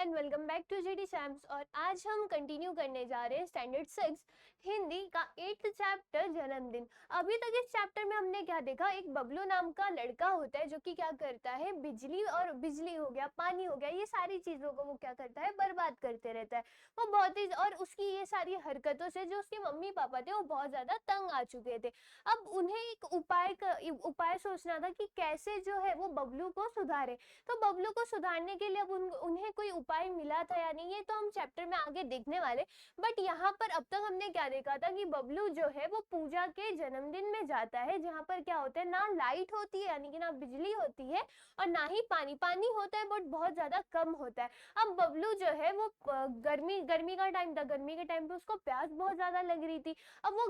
And welcome back to GD Sams. और आज हम कंटिन्यू करने जा रहे हैं स्टैंडर्ड 6 हिंदी का 8th चैप्टर जन्मदिन। अभी तक इस चैप्टर में हमने क्या देखा, एक बबलू नाम का लड़का होता है जो कि क्या करता है, बिजली हो गया, पानी हो गया, ये सारी चीजों को वो क्या करता है, बर्बाद करते रहता है। वो बहुत ही, और उसकी ये सारी हरकतों से जो उसके मम्मी पापा थे वो बहुत ज्यादा तंग आ चुके थे। अब उन्हें एक उपाय सोचना था कि कैसे जो है वो बबलू को सुधारे। तो बबलू को सुधारने के लिए अब उन्हें कोई उपाय मिला था या नहीं, ये तो हम चैप्टर में आगे देखने वाले। बट यहाँ पर अब तक हमने क्या देखा था कि बबलू जो है वो पूजा के जन्मदिन में जाता है, जहाँ पर क्या होता है, ना लाइट होती है यानी कि ना बिजली होती है, और ना ही पानी पानी होता है, बट बहुत ज्यादा कम होता है। अब बबलू जो है वो गर्मी गर्मी का टाइम था, गर्मी के टाइम पे उसको प्यास बहुत ज्यादा लग रही थी। अब वो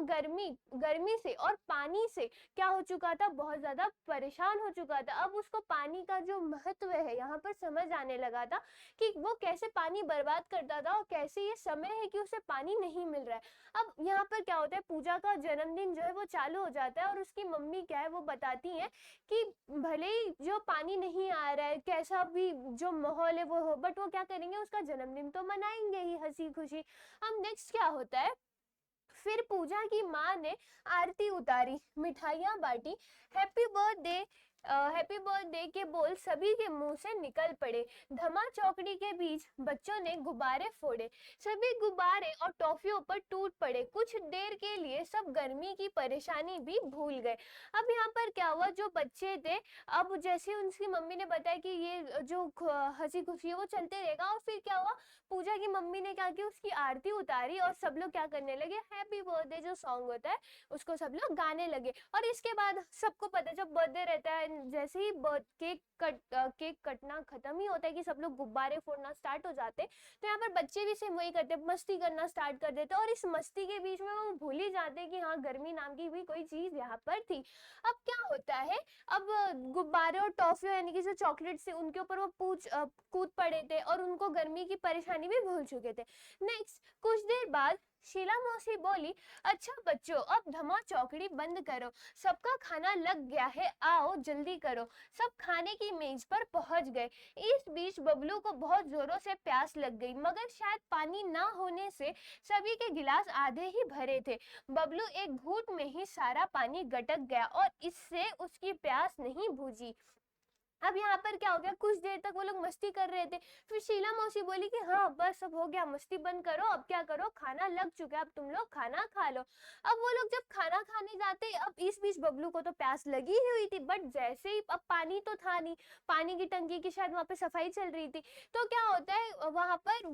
गर्मी से और पानी से क्या हो चुका था, बहुत ज्यादा परेशान हो चुका था। अब उसको पानी का जो महत्व है यहाँ पर समझ आने लगा था कि वो कैसे पानी बर्बाद करता था और कैसे ये समय है कि उसे पानी नहीं मिल रहा है। अब यहाँ पर क्या होता है, पूजा का जन्मदिन जो है वो चालू हो जाता है, और उसकी मम्मी क्या है वो बताती है कि भले ही जो पानी नहीं आ रहा है, कैसा भी जो माहौल है वो हो, बट वो क्या करेंगे, उसका जन्मदिन तो मनाएंगे ही हंसी खुशी। अब नेक्स्ट क्या होता है, फिर पूजा की माँ ने आरती उतारी, मिठाइयाँ बांटी, हैप्पी बर्थडे हैप्पी बर्थडे के बोल सभी के मुंह से निकल पड़े। धमा चौकड़ी के बीच बच्चों ने गुब्बारे फोड़े, सभी गुब्बारे और टॉफियों पर टूट पड़े। कुछ देर के लिए सब गर्मी की परेशानी भी भूल गए। अब यहाँ पर क्या हुआ, जो बच्चे थे, अब जैसे उनकी मम्मी ने बताया कि ये जो हंसी खुशी है वो चलते रहेगा, और फिर क्या हुआ, पूजा की मम्मी ने क्या किया, उसकी आरती उतारी, और सब लोग क्या करने लगे, हैप्पी बर्थडे जो सॉन्ग होता है उसको सब लोग गाने लगे। और इसके बाद सबको पता है जब बर्थडे रहता है, जैसे ही केक कटना खत्म ही होता है कि सब लोग गुब्बारे फोड़ना स्टार्ट हो जाते, तो यहाँ पर बच्चे भी सेम वही करते, मस्ती करना स्टार्ट कर देते, और इस मस्ती के बीच में वो भूल ही जाते कि हाँ, गर्मी नाम की भी कोई चीज यहाँ पर थी। अब क्या होता है, अब गुब्बारे और टॉफियों यानी कि जो चॉकलेट से उनके ऊपर वो कूद पड़े थे, और उनको गर्मी की परेशानी भी भूल चुके थे। नेक्स्ट कुछ देर बाद शीला मौसी बोली, अच्छा बच्चों, अब धमा चौकड़ी बंद करो, सबका खाना लग गया है, आओ जल्दी करो। सब खाने की मेज पर पहुंच गए। इस बीच बबलू को बहुत जोरों से प्यास लग गई, मगर शायद पानी ना होने से सभी के गिलास आधे ही भरे थे। बबलू एक घूंट में ही सारा पानी गटक गया, और इससे उसकी प्यास नहीं बुझी। अब यहाँ पर क्या हो गया, कुछ देर तक वो लोग मस्ती कर रहे थे, फिर शीला मौसी बोली कि हाँ बस अब हो गया, मस्ती बंद करो, अब क्या करो, खाना लग चुका है, अब तुम लोग खाना खा लो। अब वो लोग जब खाना खाने जाते, अब इस बीच बबलू को तो प्यास लगी ही हुई थी, बट जैसे ही, अब पानी तो था नहीं, पानी की टंकी की शायद वहां पे सफाई चल रही थी, तो क्या होता है वहां पर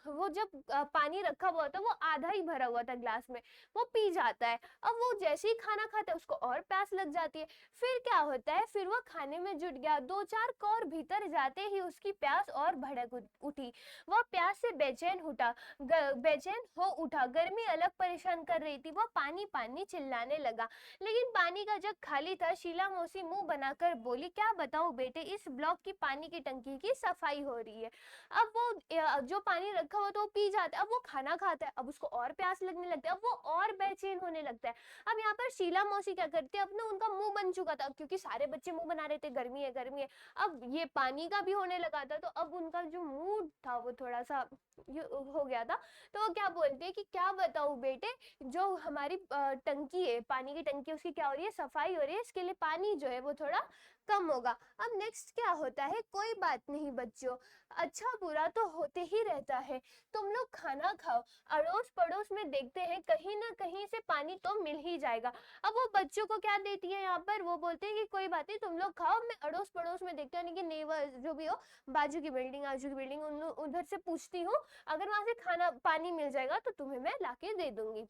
वो जब पानी रखा हुआ था वो आधा ही भरा हुआ था ग्लास में, वो पी जाता है। अब वो जैसे ही खाना खाता है उसको और प्यास लग जाती है, फिर क्या होता है, फिर वो खाने में जुट गया, दो चार कौर भीतर जाते ही उसकी प्यास और भड़क उठी। वह प्यास से बेचैन हो उठा, गर्मी अलग परेशान कर रही थी, वह पानी पानी चिल्लाने लगा, लेकिन पानी का जग खाली था। शीला मौसी मुंह बनाकर बोली, क्या बताऊं बेटे, इस ब्लॉक की पानी की टंकी की सफाई हो रही है। अब वो जो पानी रखा हुआ तो वो पी जाता है, अब वो खाना खाता है, अब उसको और प्यास लगने लगता है, अब वो और बेचैन होने लगता है। अब यहाँ पर शीला मौसी क्या करती है, अब ना उनका मुंह बन चुका था, क्योंकि सारे बच्चे मुंह बना रहे थे, गर्मी है गर्मी है, अब ये पानी का भी होने लगा था, तो अब उनका जो मूड था वो थोड़ा सा हो गया था। तो वो क्या बोलते हैं कि क्या बताऊं बेटे, जो हमारी टंकी है, पानी की टंकी, उसकी क्या हो रही है, सफाई हो रही है, इसके लिए पानी जो है वो थोड़ा कम होगा। अब नेक्स्ट क्या होता है, कोई बात नहीं बच्चों, अच्छा बुरा तो होते ही रहता है, तुम लोग खाना खाओ, अड़ोस पड़ोस में देखते हैं, कहीं ना कहीं से पानी तो मिल ही जाएगा। अब वो बच्चों को क्या देती है, यहाँ पर वो बोलते हैं कि कोई बात नहीं, तुम लोग खाओ, मैं अड़ोस पड़ोस में देखते हैं, यानी कि नेबर जो भी हो, बाजू की बिल्डिंग आजू की बिल्डिंग, उधर से पूछती हूँ, अगर वहां से खाना पानी मिल जाएगा तो तुम्हें मैं लाके दे दूंगी।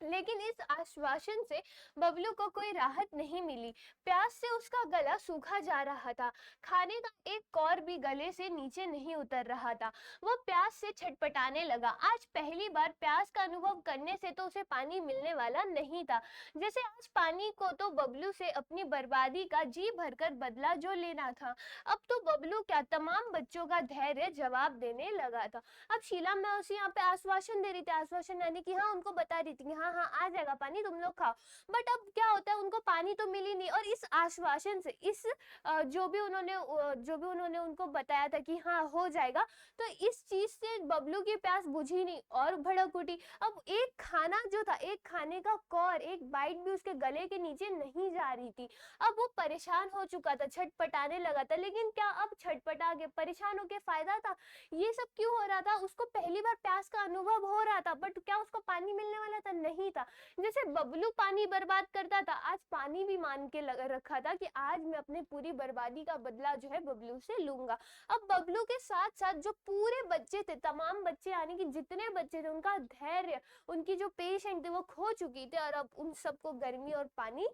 लेकिन इस आश्वासन से बबलू को कोई राहत नहीं मिली, प्यास से उसका गला सूखा जा रहा था, खाने का एक कौर भी गले से नीचे नहीं उतर रहा था। वो प्यास से छटपटाने लगा, आज पहली बार प्यास का अनुभव करने से तो उसे पानी मिलने वाला नहीं था, जैसे आज पानी को तो बबलू से अपनी बर्बादी का जी भरकर बदला जो लेना था। अब तो बबलू क्या, तमाम बच्चों का धैर्य जवाब देने लगा था। अब शीला मौसी यहाँ पे आश्वासन दे रही थी, आश्वासन यानी कि हाँ, उनको बता रही थी कि हाँ हाँ हाँ आ जाएगा पानी, तुम लोग खाओ। बट अब क्या होता है, उनको पानी तो मिली नहीं, और इस आश्वासन से, इस जो भी उन्होंने उनको बताया था कि हाँ हो जाएगा, तो इस चीज से बबलू की प्यास बुझी नहीं और भड़क उठी। अब एक खाना जो था, एक खाने का कौर, एक बाइट भी उसके गले के नीचे नहीं जा रही थी। अब वो परेशान हो चुका था, छटपटाने लगा था, लेकिन क्या अब छटपटा के परेशान होके फायदा था? ये सब क्यों हो रहा था? उसको पहली बार प्यास का अनुभव हो रहा था, बट क्या उसको पानी मिलने वाला था? नहीं था। जैसे बबलू पानी बर्बाद करता था, आज पानी भी मान के रखा था कि आज मैं अपने पूरी बर्बादी का बदला जो है बबलू से लूंगा। अब बबलू के साथ साथ जो पूरे बच्चे थे, तमाम बच्चे यानी कि जितने बच्चे थे, उनका धैर्य, उनकी जो पेशेंट थे वो खो चुकी थे, और अब उन सबको गर्मी और पानी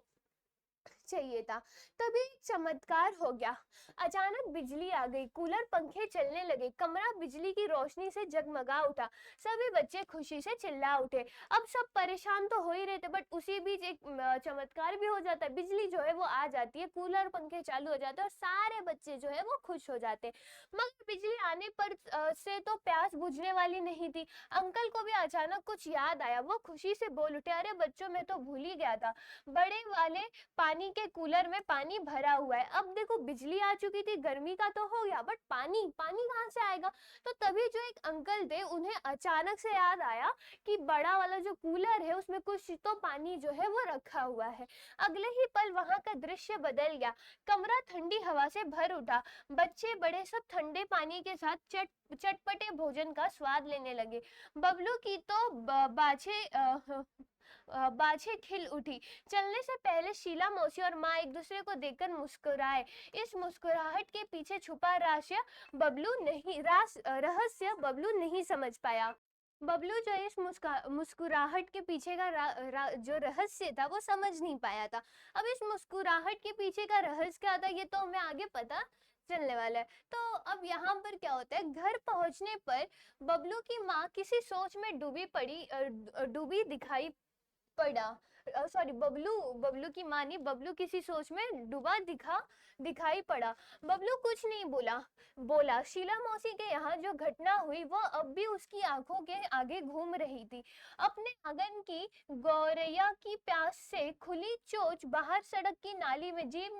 चाहिए था। तभी एक चमत्कार हो गया। अचानक बिजली आ गई, कूलर पंखे चलने लगे, कमरा बिजली की रोशनी से जगमगा उठा। सभी बच्चे खुशी से चिल्ला उठे। अब सब परेशान तो हो ही रहे थे, बट उसी बीच एक चमत्कार भी हो जाता है। बिजली जो है वो आ जाती है, कूलर पंखे चालू हो जाते हैं, और सारे बच्चे जो है वो खुश हो जाते हैं। मगर बिजली आने पर से तो प्यास बुझने वाली नहीं थी। अंकल को भी अचानक कुछ याद आया। वो खुशी से बोल उठे, अरे बच्चों, मैं तो भूल ही गया था, बड़े वाले पानी के कूलर में पानी भरा हुआ है। अब देखो, बिजली आ चुकी थी, गर्मी का तो हो गया, बट पानी पानी कहाँ से आएगा? तो तभी जो एक अंकल थे, उन्हें अचानक से याद आया कि बड़ा वाला जो कूलर है उसमें कुछ तो पानी जो है वो रखा हुआ है। अगले ही पल वहां का दृश्य बदल गया। कमरा ठंडी हवा से भर उठा। बच्चे बड़े सब ठंडे पानी के साथ चटपटे भोजन का स्वाद लेने लगे। बबलू की तो बाछे खिल उठी। चलने से पहले शीला मौसी और माँ एक दूसरे को देखकर मुस्कुराए। इस मुस्कुराहट के पीछे छुपा रहस्य बबलू नहीं समझ पाया। बबलू जो इस मुस्कुराहट के पीछे का जो रहस्य था वो समझ नहीं पाया था। अब इस मुस्कुराहट के पीछे का रहस्य क्या था, ये तो हमें आगे पता चलने वाला है। तो अब यहाँ पर क्या होता है, घर पहुंचने पर बबलू की माँ किसी सोच में डूबी दिखाई पड़ा। सॉरी, बबलू बबलू की माँ ने, बबलू किसी सोच में दिखाई पड़ा। बबलू कुछ नहीं बोला। शीला मौसी के यहाँ जो घटना हुई वो अब भी उसकी आंखों के आगे घूम रही थी। अपने आंगन की गौरैया की प्यास से खुली चोंच बाहर सड़क की नाली में जीभ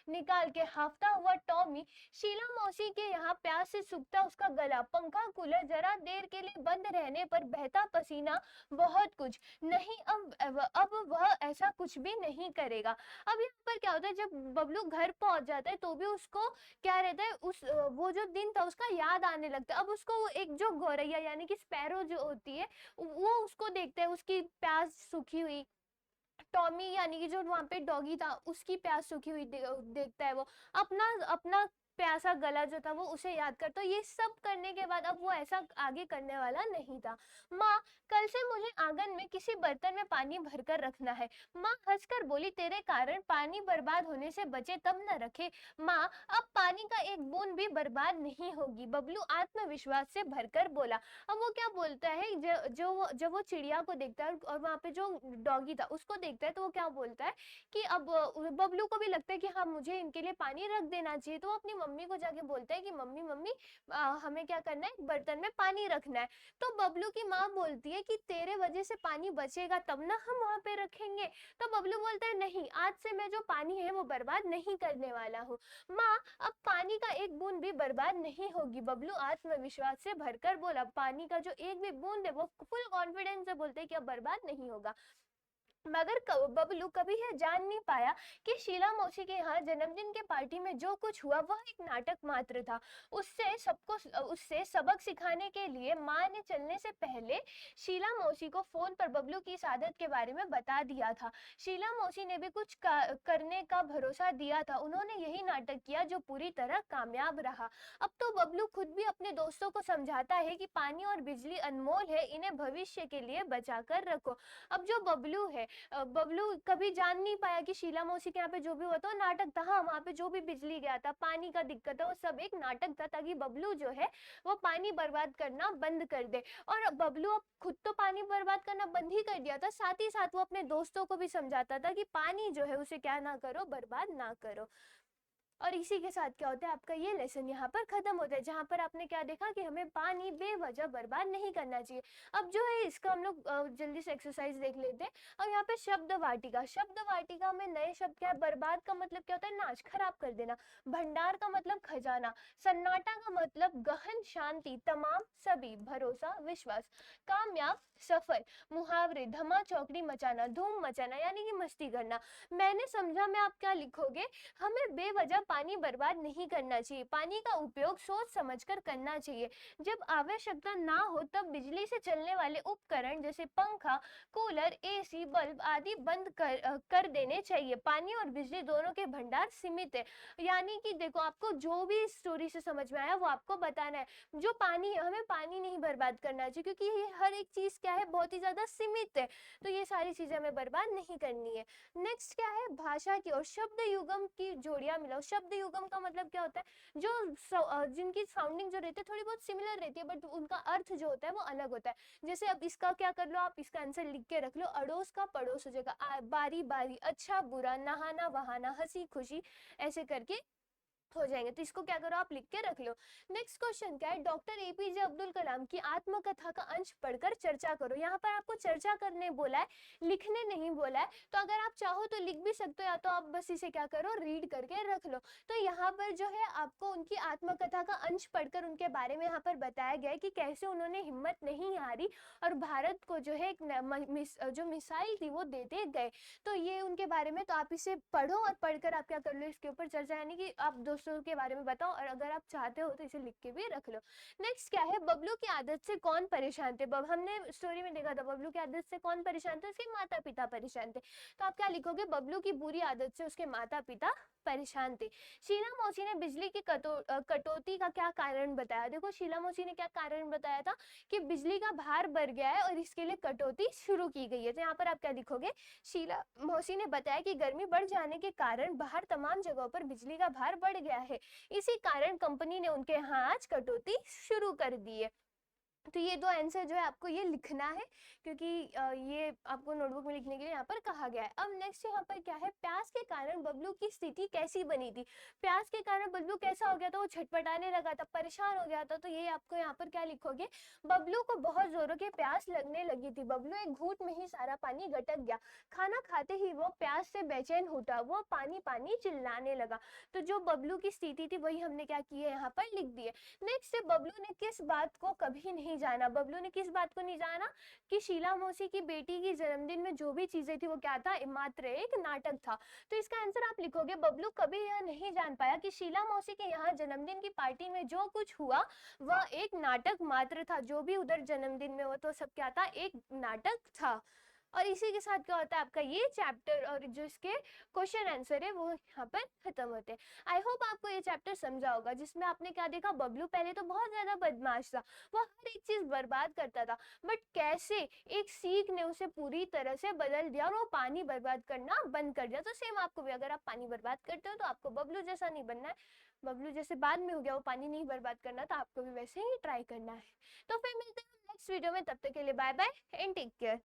निकाल के हाफता हुआ टॉमी, शीला मौसी के यहाँ प्यास से सूखता उसका गला, पंखा कूलर जरा देर के लिए बंद रहने पर बहता पसीना, बहुत कुछ नहीं। अब वह ऐसा कुछ भी नहीं करेगा। अब यहाँ पर क्या होता है, जब बबलू घर पहुंच जाता है तो भी उसको क्या रहता है, वो जो दिन था उसका याद आने लगता है। अब उसको वो एक जो गौरैया यानी कि स्पैरो जो होती है, वो उसको देखता है, उसकी प्यास सूखी हुई। टॉमी यानी कि जो वहां पे डॉगी था, उसकी प्यास सूखी हुई देखता है। वो अपना अपना प्यासा गला जो था वो उसे याद कर। तो ये सब करने के बाद अब वो ऐसा आगे करने वाला नहीं था। माँ, कल से मुझे आंगन में किसी बर्तन में पानी भरकर रखना है। माँ हंसकर बोली, तेरे कारण पानी बर्बाद होने से बचे तब न रखे। माँ, अब पानी का एक बूंद भी बर्बाद नहीं होगी, बबलू आत्मविश्वास से भरकर बोला। अब वो क्या बोलता है, जब वो चिड़िया को देखता है और वहां पे जो डॉगी था उसको देखता है, तो वो क्या बोलता है कि अब बबलू को भी लगता है कि हाँ मुझे इनके लिए पानी रख देना चाहिए। तो वो अपनी मम्मी को जाके बोलता है कि मम्मी मम्मी हमें क्या करना है, बर्तन में पानी रखना है। तो बबलू की माँ बोलती है कि तेरे वजह से पानी बचेगा तब ना हम वहां पे रखेंगे। तो बबलू बोलता है, नहीं, आज से मैं जो पानी है वो बर्बाद नहीं करने वाला हूँ। माँ, अब पानी का एक बूंद भी बर्बाद नहीं होगी, बबलू आत्मविश्वास से भरकर बोला। पानी का जो एक भी बूंद है वो फुल कॉन्फिडेंस से बोलते हैं कि अब बर्बाद नहीं होगा। मगर बबलू कभी यह जान नहीं पाया कि शीला मौसी के यहाँ जन्मदिन के पार्टी में जो कुछ हुआ वह एक नाटक मात्र था। उससे सबक सिखाने के लिए माँ ने चलने से पहले शीला मौसी को फोन पर बबलू की इस आदत के बारे में बता दिया था। शीला मौसी ने भी कुछ करने का भरोसा दिया था। उन्होंने यही नाटक किया जो पूरी तरह कामयाब रहा। अब तो बबलू खुद भी अपने दोस्तों को समझाता है कि पानी और बिजली अनमोल है, इन्हें भविष्य के लिए बचा कर रखो। अब जो बबलू है, बबलू कभी जान नहीं पाया कि शीला मौसी के यहाँ पे जो भी हुआ था वो नाटक था। हाँ, वहां पे जो भी बिजली गया था, पानी का दिक्कत था, वो सब एक नाटक था, ताकि बबलू जो है वो पानी बर्बाद करना बंद कर दे। और बबलू अब खुद तो पानी बर्बाद करना बंद ही कर दिया था, साथ ही साथ वो अपने दोस्तों को भी समझाता था कि पानी जो है उसे क्या ना करो, बर्बाद ना करो। और इसी के साथ क्या होता है, आपका ये लेसन यहाँ पर खत्म होता है, जहाँ पर आपने क्या देखा कि हमें पानी बेवजह बर्बाद नहीं करना चाहिए। अब जो है इसका हम लोग जल्दी से एक्सरसाइज देख लेते हैं। अब यहाँ पे शब्द वाटिका, शब्द वाटिका में नए शब्द क्या है, बर्बाद का मतलब क्या होता है, नाश, खराब कर देना। भंडार का मतलब खजाना। सन्नाटा का मतलब गहन शांति, तमाम, सभी, भरोसा, विश्वास। कामयाब, सफल। मुहावरे, धमा चौकड़ी मचाना, धूम मचाना यानी कि मस्ती करना। मैंने समझा में आप क्या लिखोगे, हमें बेवजह पानी बर्बाद नहीं करना चाहिए, पानी का उपयोग सोच समझकर करना चाहिए। जब आवश्यकता ना हो तब बिजली से चलने वाले उपकरण जैसे पंखा, कूलर, एसी, बल्ब आदि बंद कर देने चाहिए। पानी और बिजली दोनों के भंडार सीमित है। यानी कि देखो, आपको जो भी इस स्टोरी से समझ में आया वो आपको बताना है। जो पानी है, हमें पानी नहीं बर्बाद करना चाहिए, क्योंकि ये हर एक चीज क्या है, बहुत ही ज्यादा सीमित है। तो ये सारी चीजें हमें बर्बाद नहीं करनी है। नेक्स्ट क्या है, भाषा की और शब्द युगम की जोड़ियां मिलाओ। शब्द युगम का मतलब क्या होता है, जो जिनकी साउंडिंग जो रहती है थोड़ी बहुत सिमिलर रहती है, बट उनका अर्थ जो होता है वो अलग होता है। जैसे अब इसका क्या कर लो, आप इसका आंसर लिख के रख लो, अड़ोस का पड़ोस हो जाएगा, बारी बारी, अच्छा बुरा, नहाना वहाना, हंसी खुशी, ऐसे करके हो जाएंगे। तो इसको क्या करो, आप लिख के रख लो। नेक्स्ट क्वेश्चन क्या है, डॉक्टर एपीजे अब्दुल कलाम की आत्मकथा का अंश पढ़कर चर्चा करो। यहाँ पर आपको चर्चा करने बोला है, लिखने नहीं बोला है। तो अगर आप चाहो तो लिख भी सकते हो, या तो आप बस इसे क्या करो, रीड करके रख लो। तो यहाँ पर जो है आपको उनकी आत्मकथा का अंश पढ़कर उनके बारे में यहाँ पर बताया गया है कि कैसे उन्होंने हिम्मत नहीं हारी और भारत को जो है जो मिसाइल थी वो देते गए। तो ये उनके बारे में, तो आप इसे पढ़ो और पढ़कर आप क्या कर लो, इसके ऊपर चर्चा, यानी कि आप दोस्तों के बारे में बताओ, और अगर आप चाहते हो तो इसे लिख के भी रख लो। नेक्स्ट क्या है, बबलू की आदत से कौन परेशान थे। हमने स्टोरी में देखा था, बबलू की आदत से कौन परेशान थे, उसके माता पिता परेशान थे। तो आप क्या लिखोगे, बबलू की बुरी आदत से उसके माता पिता परेशान थे। शीला मौसी ने बिजली की कटौती का क्या कारण बताया। देखो, शीला मौसी ने क्या कारण बताया था कि बिजली का भार बढ़ गया है और इसके लिए कटौती शुरू की गई है। तो यहाँ पर आप क्या लिखोगे, शीला मौसी ने बताया कि गर्मी बढ़ जाने के कारण बाहर तमाम जगहों पर बिजली का भार बढ़ गया है, इसी कारण कंपनी ने उनके यहाँ आज कटौती शुरू कर दी है। तो ये दो आंसर जो है आपको ये लिखना है, क्योंकि ये आपको नोटबुक में लिखने के लिए यहाँ पर कहा गया है। अब नेक्स्ट यहाँ पर क्या है, प्यास के कारण बबलू की स्थिति कैसी बनी थी। प्यास के कारण बबलू कैसा हो गया था, वो छटपटाने लगा था, परेशान हो गया था। तो ये आपको यहाँ पर क्या लिखोगे, बबलू को बहुत जोरों की प्यास लगने लगी थी, बबलू एक घूंट में ही सारा पानी गटक गया, खाना खाते ही वो प्यास से बेचैन उठा, वो पानी पानी चिल्लाने लगा। तो जो बबलू की स्थिति थी वही हमने क्या की है, यहाँ पर लिख दी है। नेक्स्ट है, बबलू ने किस बात को कभी नहीं जाना। बबलू ने किस बात को नहीं जाना, कि शीला मौसी की बेटी की जन्मदिन में जो भी चीजें थी वो क्या था, मात्र एक नाटक था। तो इसका आंसर आप लिखोगे, बबलू कभी यह नहीं जान पाया कि शीला मौसी के यहाँ जन्मदिन की पार्टी में जो कुछ हुआ वह एक नाटक मात्र था। जो भी उधर जन्मदिन में हुआ तो सब क्या था, एक नाटक था। और इसी के साथ क्या होता है, आपका ये चैप्टर और जो इसके क्वेश्चन आंसर है वो यहाँ पर खत्म होते हैं। आई होप आपको ये चैप्टर समझा होगा, जिसमें आपने क्या देखा, बबलू पहले तो बहुत ज्यादा बदमाश था, वो हर एक चीज बर्बाद करता था, बट कैसे एक सीख ने उसे पूरी तरह से बदल दिया और वो पानी बर्बाद करना बंद कर दिया। तो सेम आपको भी, अगर आप पानी बर्बाद करते हो तो आपको बबलू जैसा नहीं बनना है, बबलू जैसे बाद में हो गया वो पानी नहीं बर्बाद करना, तो आपको भी वैसे ही ट्राई करना है। तो फिर मिलते हैं नेक्स्ट वीडियो में, तब तक के लिए bye bye and take care.